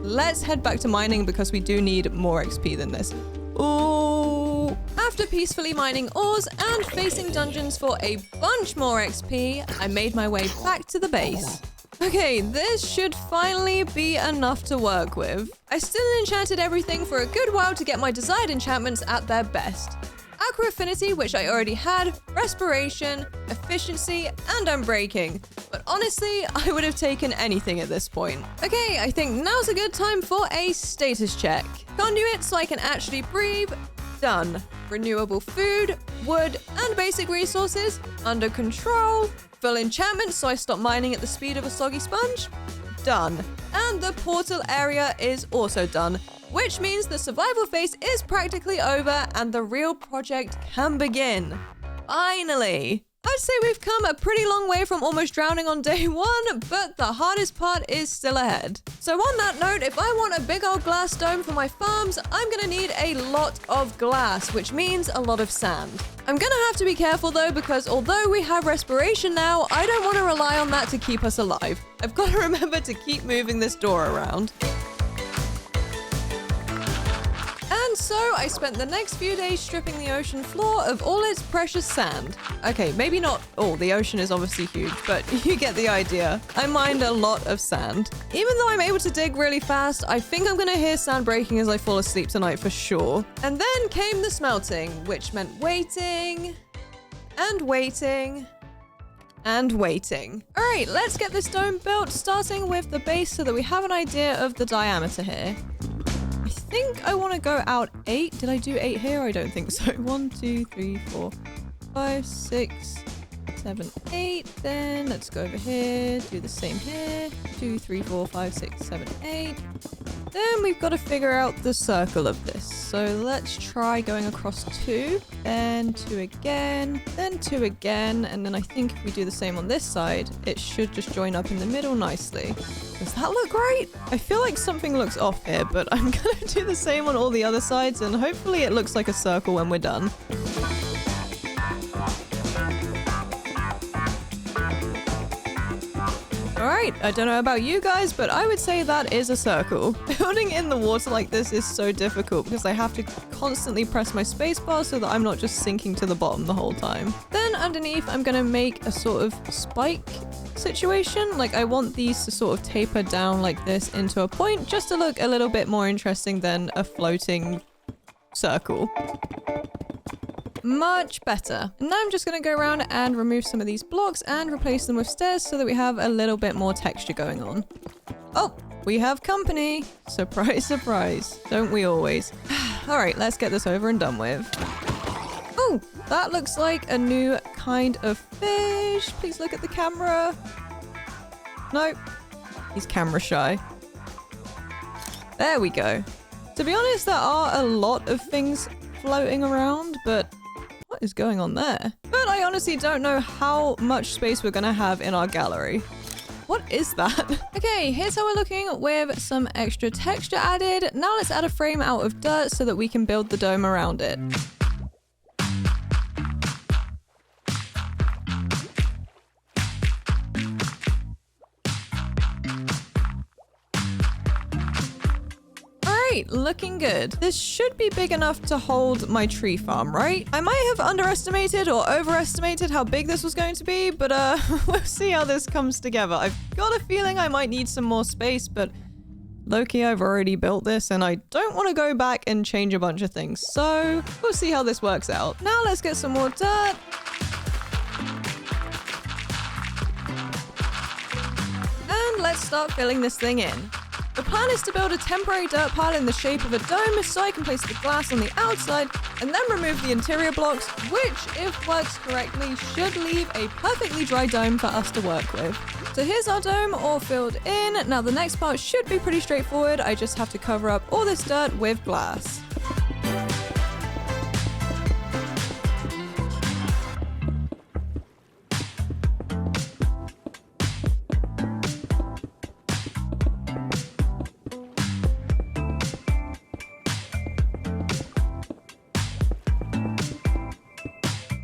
let's head back to mining because we do need more XP than this. Ooh. After peacefully mining ores and facing dungeons for a bunch more XP, I made my way back to the base. Okay, this should finally be enough to work with. I still enchanted everything for a good while to get my desired enchantments at their best. Aqua Affinity, which I already had, Respiration, Efficiency, and Unbreaking. But honestly, I would have taken anything at this point. Okay, I think now's a good time for a status check. Conduit, so I can actually breathe. Done. Renewable food, wood, and basic resources. Under control. Full enchantment, so I stop mining at the speed of a soggy sponge. Done. And the portal area is also done, which means the survival phase is practically over and the real project can begin. Finally! I'd say we've come a pretty long way from almost drowning on day one, but the hardest part is still ahead. So on that note, if I want a big old glass dome for my farms, I'm gonna need a lot of glass, which means a lot of sand. I'm gonna have to be careful though, because although we have respiration now, I don't want to rely on that to keep us alive. I've got to remember to keep moving this door around. And so I spent the next few days stripping the ocean floor of all its precious sand. Okay, maybe not all, the ocean is obviously huge, but you get the idea. I mined a lot of sand. Even though I'm able to dig really fast, I think I'm gonna hear sand breaking as I fall asleep tonight for sure. And then came the smelting, which meant waiting, and waiting, and waiting. All right, let's get this dome built, starting with the base so that we have an idea of the diameter here. I think I want to go out 8. Did I do 8 here? I don't think so. 1, 2, 3, 4, 5, 6, 7, 8. Then let's go over here, do the same here. 2, 3, 4, 5, 6, 7, 8. Then we've got to figure out the circle of this. So let's try going across 2, then 2 again, then 2 again. And then I think if we do the same on this side, it should just join up in the middle nicely. Does that look right? I feel like something looks off here, but I'm gonna do the same on all the other sides and hopefully it looks like a circle when we're done. Alright, I don't know about you guys, but I would say that is a circle. Building in the water like this is so difficult because I have to constantly press my spacebar so that I'm not just sinking to the bottom the whole time. Then underneath, I'm gonna make a sort of spike situation. Like I want these to sort of taper down like this into a point just to look a little bit more interesting than a floating circle. Much better. And now I'm just going to go around and remove some of these blocks and replace them with stairs so that we have a little bit more texture going on. Oh, we have company. Surprise, surprise. Don't we always? All right, let's get this over and done with. Oh, that looks like a new kind of fish. Please look at the camera. Nope. He's camera shy. There we go. To be honest, there are a lot of things floating around, but what is going on there? But I honestly don't know how much space we're gonna have in our gallery. What is that? Okay, here's how we're looking with some extra texture added. Now let's add a frame out of dirt so that we can build the dome around it. right, looking good. This should be big enough to hold my tree farm, right? I might have underestimated or overestimated how big this was going to be, but we'll see how this comes together. I've got a feeling I might need some more space, but low-key, I've already built this and I don't want to go back and change a bunch of things. So we'll see how this works out. Now let's get some more dirt. And let's start filling this thing in. The plan is to build a temporary dirt pile in the shape of a dome so I can place the glass on the outside and then remove the interior blocks, which, if works correctly, should leave a perfectly dry dome for us to work with. So here's our dome all filled in. Now the next part should be pretty straightforward. I just have to cover up all this dirt with glass.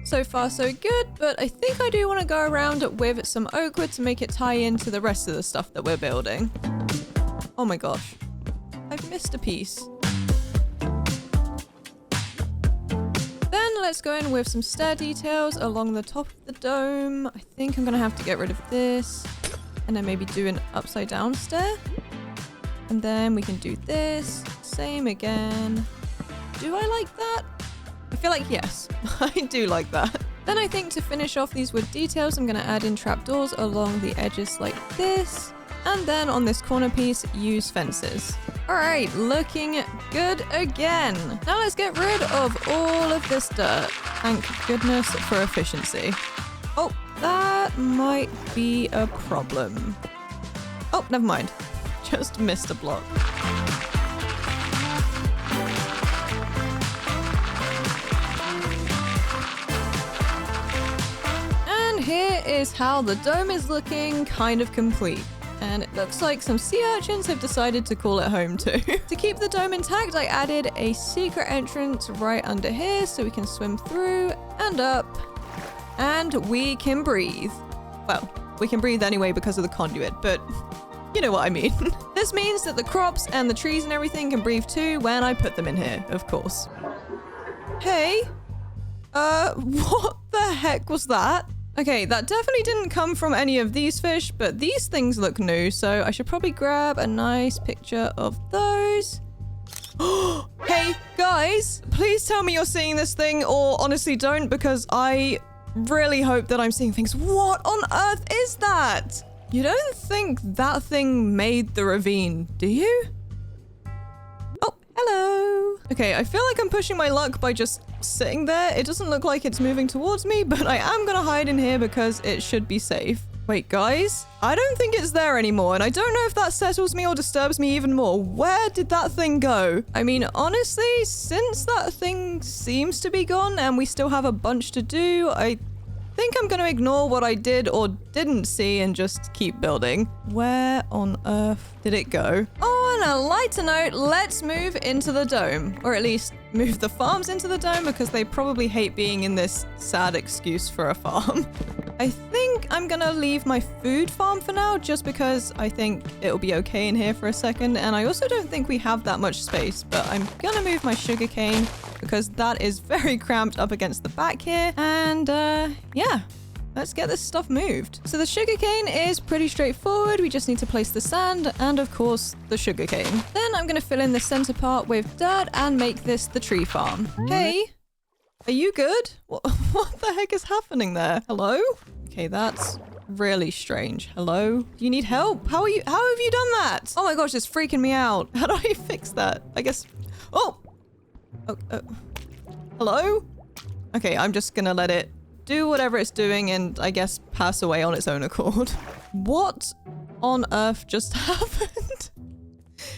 So far so good, but I think I do want to go around with some oak wood to make it tie into the rest of the stuff that we're building. Oh my gosh, I've missed a piece. Then let's go in with some stair details along the top of the dome. I think I'm gonna have to get rid of this and then maybe do an upside down stair. And then we can do this, same again. Do I like that? I feel like yes, I do like that. Then I think to finish off these wood details, I'm going to add in trapdoors along the edges like this. And then on this corner piece, use fences. All right, looking good again. Now let's get rid of all of this dirt. Thank goodness for efficiency. Oh, that might be a problem. Oh, never mind. Just missed a block. Here is how the dome is looking, kind of complete. And it looks like some sea urchins have decided to call it home too. To keep the dome intact, I added a secret entrance right under here so we can swim through and up. And we can breathe. Well, we can breathe anyway because of the conduit, but you know what I mean. This means that the crops and the trees and everything can breathe too when I put them in here, of course. Hey, what the heck was that? Okay, that definitely didn't come from any of these fish, but these things look new, so I should probably grab a nice picture of those. Hey, guys, please tell me you're seeing this thing, or honestly don't, because I really hope that I'm seeing things. What on earth is that? You don't think that thing made the ravine, do you? Oh, hello. Okay, I feel like I'm pushing my luck by just sitting there. It doesn't look like it's moving towards me, but I am gonna hide in here because it should be safe. Wait, guys, I don't think it's there anymore, and I don't know if that settles me or disturbs me even more. Where did that thing go? I mean, honestly, since that thing seems to be gone and we still have a bunch to do, I think I'm gonna ignore what I did or didn't see and just keep building. Where on earth did it go? Oh, on a lighter note, let's move into the dome, or at least move the farms into the dome because they probably hate being in this sad excuse for a farm. I think I'm gonna leave my food farm for now just because I think it'll be okay in here for a second, and I also don't think we have that much space, but I'm gonna move my sugarcane because that is very cramped up against the back here, and yeah. Let's get this stuff moved. So the sugarcane is pretty straightforward. We just need to place the sand and, of course, the sugarcane. Then I'm going to fill in the center part with dirt and make this the tree farm. Hey, are you good? What the heck is happening there? Hello? Okay, that's really strange. Hello? Do you need help? How have you done that? Oh my gosh, it's freaking me out. How do I fix that? I guess... Oh! Hello? Okay, I'm just going to let it do whatever it's doing and I guess pass away on its own accord. What on earth just happened?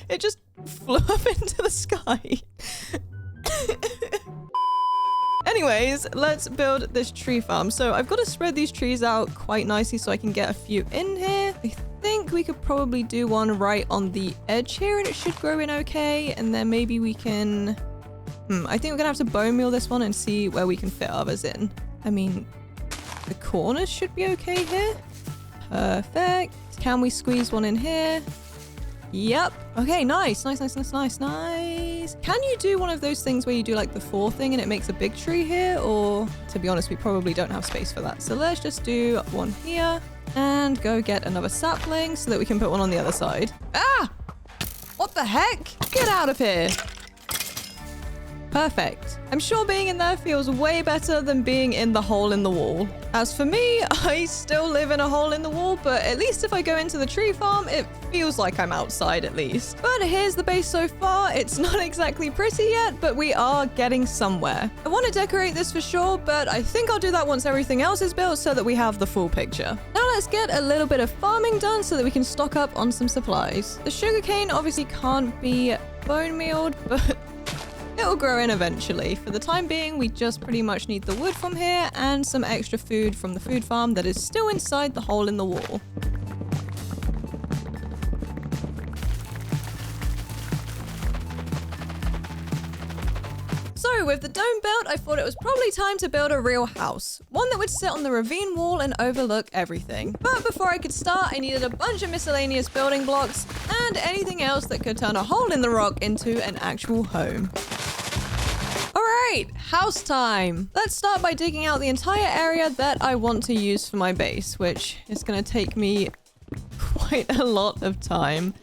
It just flew up into the sky. Anyways, let's build this tree farm. So I've got to spread these trees out quite nicely so I can get a few in here. I think we could probably do one right on the edge here and it should grow in okay. And then maybe we can... I think we're gonna have to bone meal this one and see where we can fit others in. I mean, the corners should be okay here. Perfect. Can we squeeze one in here? Yep. Okay, nice. Can you do one of those things where you do like the 4 thing and it makes a big tree here? Or, to be honest, we probably don't have space for that. So let's just do one here and go get another sapling so that we can put one on the other side. Ah! What the heck? Get out of here. Perfect. I'm sure being in there feels way better than being in the hole in the wall. As for me, I still live in a hole in the wall, but at least if I go into the tree farm, it feels like I'm outside at least. But here's the base so far. It's not exactly pretty yet, but we are getting somewhere. I want to decorate this for sure, but I think I'll do that once everything else is built so that we have the full picture. Now let's get a little bit of farming done so that we can stock up on some supplies. The sugarcane obviously can't be bone mealed, but it'll grow in eventually. For the time being, we just pretty much need the wood from here and some extra food from the food farm that is still inside the hole in the wall. So with the dome built, I thought it was probably time to build a real house. One that would sit on the ravine wall and overlook everything. But before I could start, I needed a bunch of miscellaneous building blocks and anything else that could turn a hole in the rock into an actual home. Alright, house time! Let's start by digging out the entire area that I want to use for my base, which is going to take me quite a lot of time.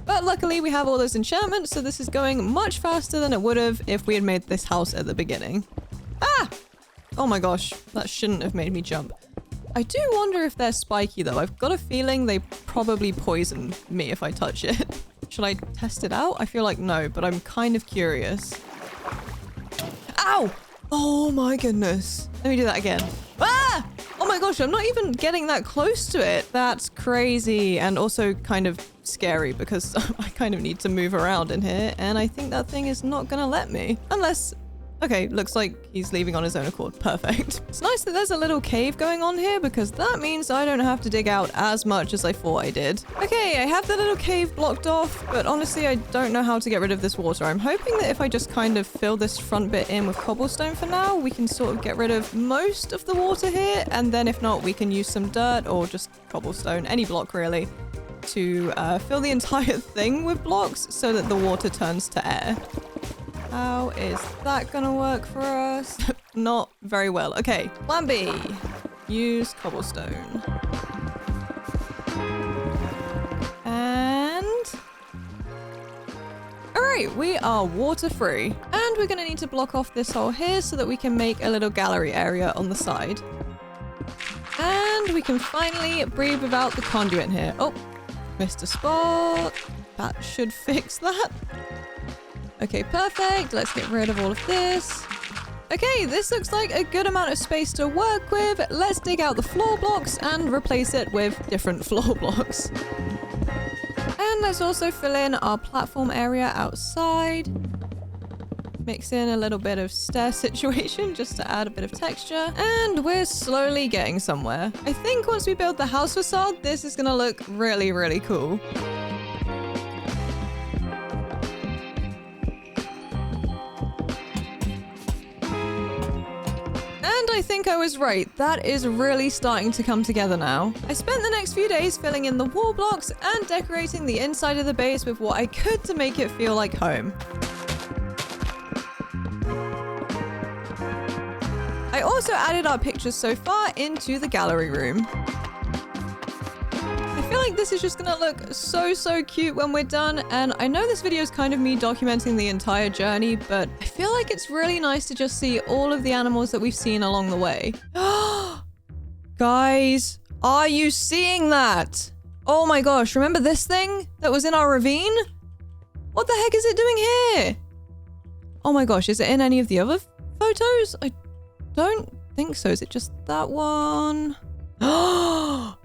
But luckily we have all those enchantments, so this is going much faster than it would have if we had made this house at the beginning. Ah! Oh my gosh, that shouldn't have made me jump. I do wonder if they're spiky though. I've got a feeling they probably poison me if I touch it. Should I test it out? I feel like no, but I'm kind of curious. Ow! Oh my goodness. Let me do that again. Ah! Oh my gosh, I'm not even getting that close to it. That's crazy and also kind of scary because I kind of need to move around in here and I think that thing is not gonna let me. Unless... Okay, looks like he's leaving on his own accord. Perfect. It's nice that there's a little cave going on here because that means I don't have to dig out as much as I thought I did. Okay, I have the little cave blocked off, but honestly, I don't know how to get rid of this water. I'm hoping that if I just kind of fill this front bit in with cobblestone for now, we can sort of get rid of most of the water here. And then if not, we can use some dirt or just cobblestone, any block really, to fill the entire thing with blocks so that the water turns to air. How is that gonna work for us? Not very well. Okay, plan B. Use cobblestone. And... Alright, we are water free. And we're gonna need to block off this hole here so that we can make a little gallery area on the side. And we can finally breathe without the conduit in here. Oh, missed a spot. That should fix that. Okay, perfect. Let's get rid of all of this. Okay, this looks like a good amount of space to work with. Let's dig out the floor blocks and replace it with different floor blocks. And let's also fill in our platform area outside. Mix in a little bit of stair situation just to add a bit of texture. And we're slowly getting somewhere. I think once we build the house facade, this is gonna look really, really cool. I think I was right. That is really starting to come together now. I spent the next few days filling in the wall blocks and decorating the inside of the base with what I could to make it feel like home. I also added our pictures so far into the gallery room. I feel like this is just gonna look so cute when we're done, and I know this video is kind of me documenting the entire journey, but I feel like it's really nice to just see all of the animals that we've seen along the way. Guys, are you seeing that? Oh my gosh, remember this thing that was in our ravine? What the heck is it doing here? Oh my gosh, is it in any of the other photos? I don't think so. Is it just that one? Oh!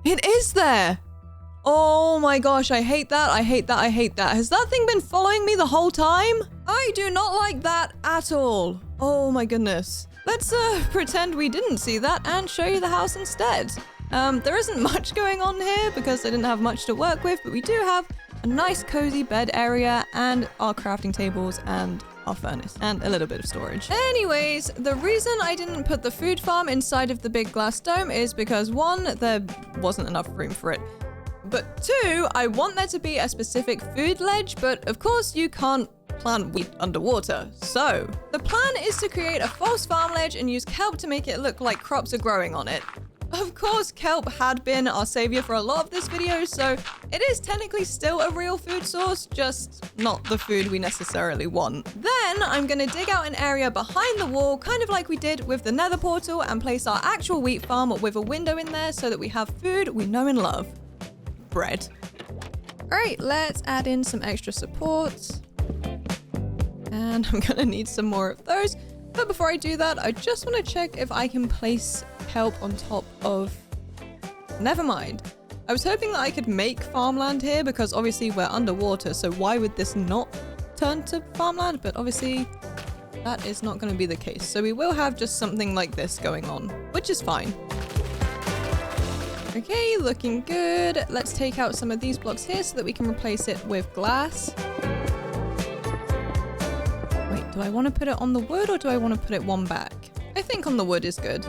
It is there! Oh my gosh, I hate that, I hate that, I hate that. Has that thing been following me the whole time? I do not like that at all. Oh my goodness. Let's pretend we didn't see that and show you the house instead. There isn't much going on here because I didn't have much to work with, but we do have a nice cozy bed area and our crafting tables and our furnace and a little bit of storage. Anyways, the reason I didn't put the food farm inside of the big glass dome is because one, there wasn't enough room for it. But 2, I want there to be a specific food ledge, but of course you can't plant wheat underwater. So the plan is to create a false farm ledge and use kelp to make it look like crops are growing on it. Of course, kelp had been our savior for a lot of this video, so it is technically still a real food source, just not the food we necessarily want. Then I'm gonna dig out an area behind the wall, kind of like we did with the nether portal, and place our actual wheat farm with a window in there so that we have food we know and love. Bread. All right, let's add in some extra supports. And I'm gonna need some more of those. But before I do that, I just want to check if I can place kelp on top of... Never mind. I was hoping that I could make farmland here because obviously we're underwater, so why would this not turn to farmland? But obviously that is not going to be the case. So we will have just something like this going on, which is fine. Okay, looking good. Let's take out some of these blocks here so that we can replace it with glass. Wait, do I want to put it on the wood or do I want to put it one back? I think on the wood is good.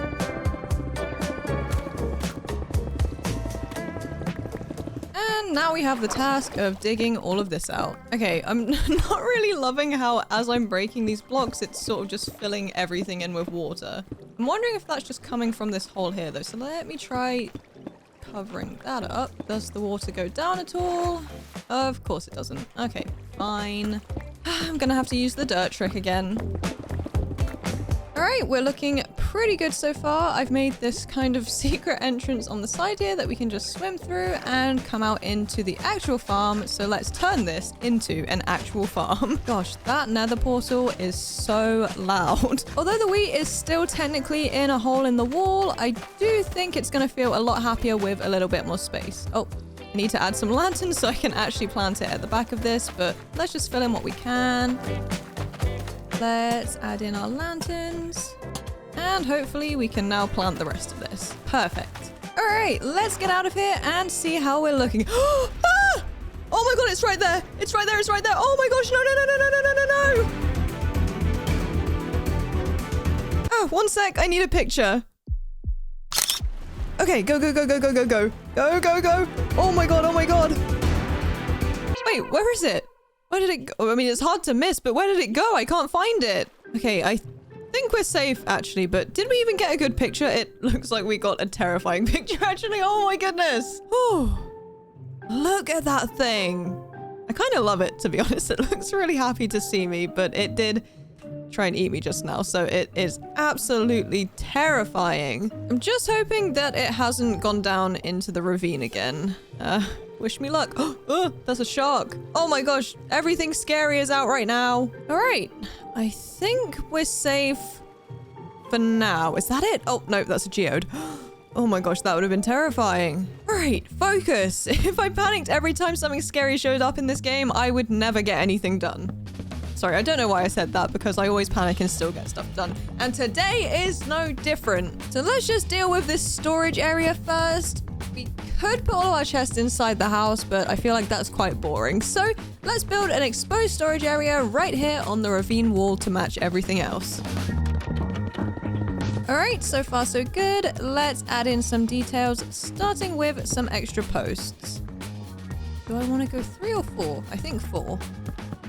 And now we have the task of digging all of this out. Okay, I'm not really loving how as I'm breaking these blocks, it's sort of just filling everything in with water. I'm wondering if that's just coming from this hole here though. So let me try covering that up. Does the water go down at all? Of course it doesn't. Okay, fine. I'm gonna have to use the dirt trick again. All right, we're looking pretty good so far. I've made this kind of secret entrance on the side here that we can just swim through and come out into the actual farm. So let's turn this into an actual farm. Gosh, that nether portal is so loud. Although the wheat is still technically in a hole in the wall, I do think it's gonna feel a lot happier with a little bit more space. Oh, I need to add some lanterns so I can actually plant it at the back of this, but let's just fill in what we can. Let's add in our lanterns. And hopefully we can now plant the rest of this. Perfect. All right, let's get out of here and see how we're looking. Ah! Oh my god, it's right there. It's right there, it's right there. Oh my gosh, no. Oh, 1 sec, I need a picture. Okay, go. Go. Oh my god. Wait, where is it? Where did it go? I mean, it's hard to miss, but where did it go? I can't find it. Okay, I think we're safe, actually, but did we even get a good picture? It looks like we got a terrifying picture, actually. Oh my goodness. Oh, look at that thing. I kind of love it, to be honest. It looks really happy to see me, but it did try and eat me just now, so it is absolutely terrifying. I'm just hoping that it hasn't gone down into the ravine again. Wish me luck. Oh, that's a shark. Oh my gosh, everything scary is out right now. All right, I think we're safe for now. Is that it? Oh, no, that's a geode. Oh my gosh, that would have been terrifying. All right, focus. If I panicked every time something scary showed up in this game, I would never get anything done. Sorry, I don't know why I said that because I always panic and still get stuff done. And today is no different. So let's just deal with this storage area first. We could put all of our chests inside the house, but I feel like that's quite boring. So let's build an exposed storage area right here on the ravine wall to match everything else. All right, so far so good. Let's add in some details, starting with some extra posts. Do I want to go 3 or 4? I think 4.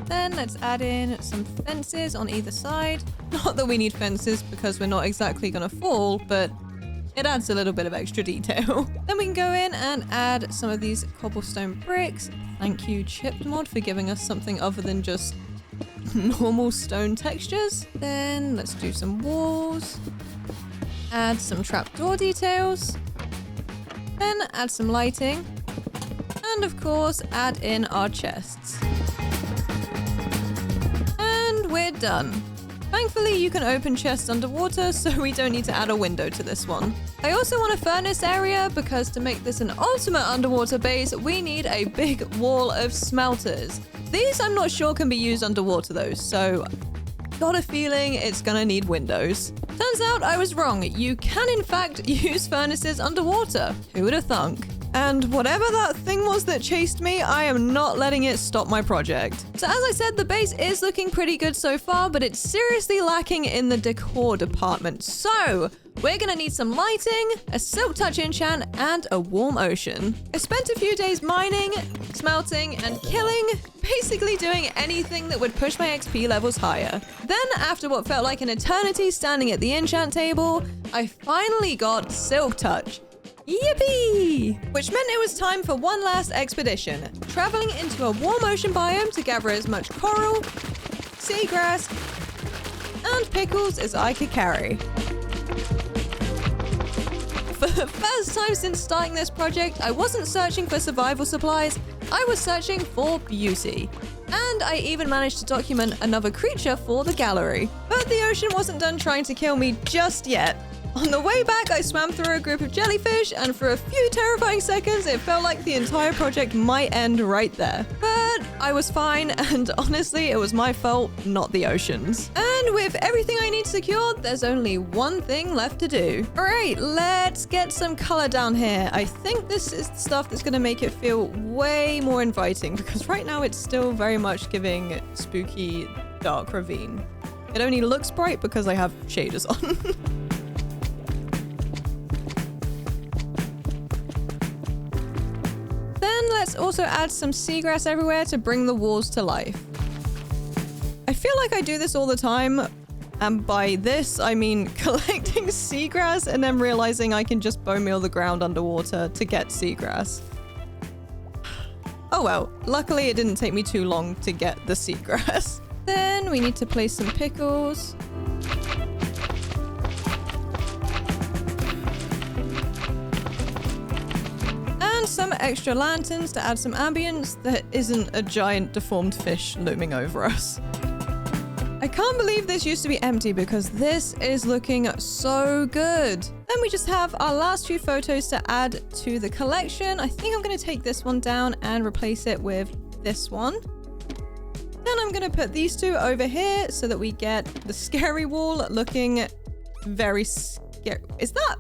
Then let's add in some fences on either side. Not that we need fences because we're not exactly gonna fall, but it adds a little bit of extra detail. Then we can go in and add some of these cobblestone bricks. Thank you, Chipped Mod, for giving us something other than just normal stone textures. Then let's do some walls. Add some trapdoor details. Then add some lighting. And of course, add in our chests. We're done. Thankfully, you can open chests underwater, so we don't need to add a window to this one. I also want a furnace area because to make this an ultimate underwater base, we need a big wall of smelters. These I'm not sure can be used underwater though, so got a feeling it's gonna need windows. Turns out I was wrong. You can in fact use furnaces underwater. Who would have thunk? And whatever that thing was that chased me, I am not letting it stop my project. So as I said, the base is looking pretty good so far, but it's seriously lacking in the decor department. So we're gonna need some lighting, a silk touch enchant, and a warm ocean. I spent a few days mining, smelting, and killing, basically doing anything that would push my XP levels higher. Then, after what felt like an eternity standing at the enchant table, I finally got silk touch. Yippee! Which meant it was time for one last expedition, traveling into a warm ocean biome to gather as much coral, seagrass, and pickles as I could carry. For the first time since starting this project, I wasn't searching for survival supplies, I was searching for beauty. And I even managed to document another creature for the gallery. But the ocean wasn't done trying to kill me just yet. On the way back, I swam through a group of jellyfish, and for a few terrifying seconds, it felt like the entire project might end right there. But I was fine, and honestly, it was my fault, not the oceans. And with everything I need secured, there's only one thing left to do. All right, let's get some color down here. I think this is the stuff that's gonna make it feel way more inviting, because right now it's still very much giving spooky, dark ravine. It only looks bright because I have shaders on. Let's also add some seagrass everywhere to bring the walls to life. I feel like I do this all the time, and by this I mean collecting seagrass and then realizing I can just bone meal the ground underwater to get seagrass. Oh well, luckily it didn't take me too long to get the seagrass. Then we need to place some pickles. Some extra lanterns to add some ambience that isn't a giant deformed fish looming over us. I can't believe this used to be empty because this is looking so good. Then we just have our last few photos to add to the collection. I think I'm going to take this one down and replace it with this one. Then I'm going to put these two over here so that we get the scary wall looking very scary. Is that...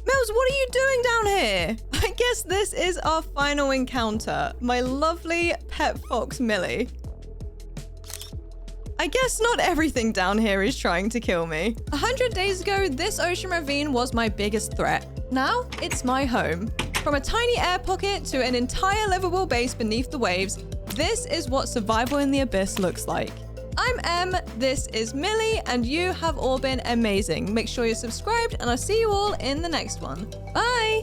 Mills, what are you doing down here? I guess this is our final encounter. My lovely pet fox, Millie. I guess not everything down here is trying to kill me. 100 days ago, this ocean ravine was my biggest threat. Now, it's my home. From a tiny air pocket to an entire livable base beneath the waves, this is what survival in the abyss looks like. I'm Em, this is Millie, and you have all been amazing. Make sure you're subscribed, and I'll see you all in the next one. Bye!